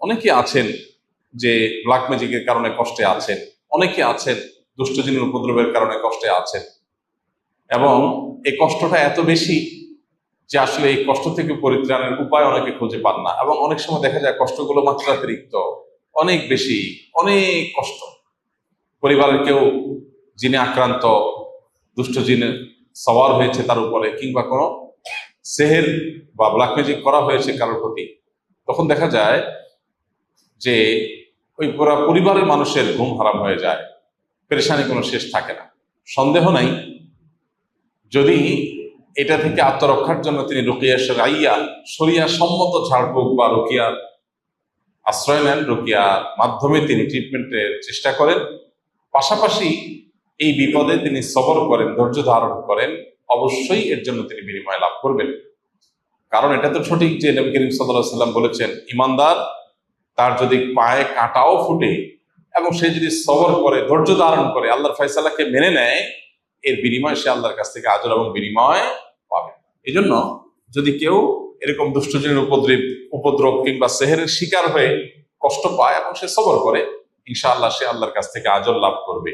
অনেকে আছেন যে ব্ল্যাক ম্যাজিকের কারণে কষ্টে আছেন, অনেকে আছেন দুষ্টজিনের উপদ্রবের কারণে কষ্টে আছেন, এবং এই কষ্টটা এত বেশি যে আসলে এই কষ্ট থেকে পরিত্রাণের উপায় অনেকে খুঁজে পান না। এবং অনেক সময় দেখা যায় কষ্টগুলো মাত্রাতিরিক্ত, অনেক বেশি, অনেক কষ্ট। পরিবারের কেউ যিনি আক্রান্ত, দুষ্ট জিনে সওয়ার হয়েছে তার উপরে, কিংবা কোনো সেহের বা ব্ল্যাক ম্যাজিক করা হয়েছে কারোর প্রতি, তখন দেখা যায় যে ওই পুরা পরিবারের মানুষের ঘুম হারাম হয়ে যায়, পেরেশানি কোনো শেষ থাকে না। সন্দেহ নাই, যদি এটা থেকে আত্মরক্ষার জন্য তিনি রুকিয়া শরঈয়া, শরিয়া সম্মত ঝাড়ফুঁক বা রুকিয়ার আশ্রয় নেন, রুকিয়ার মাধ্যমে তিনি ট্রিটমেন্টের চেষ্টা করেন, পাশাপাশি এই বিপদে তিনি সবর করেন, ধৈর্য ধারণ করেন, অবশ্যই এর জন্য তিনি বিনিময় লাভ করবেন। কারণ এটা তো সঠিক যে নবী করিম সাল্লাল্লাহু আলাইহি সাল্লাম বলেছেন, ইমানদার তার যদি পায়ে কাঁটাও ফুটে এবং সে যদি সবর করে, ধৈর্য ধারণ করে, আল্লাহর ফয়সালাকে মেনে নেয়, এর বিনিময় সে আল্লাহর কাছ থেকে আজর এবং বিনিময় পাবে। এই জন্য যদি কেউ এরকম দুষ্টজনের উপদ্রব কিংবা সেহেরের শিকার হয়ে কষ্ট পায় এবং সে সবর করে, ইনশাআল্লাহ সে আল্লাহর কাছ থেকে আজর লাভ করবে।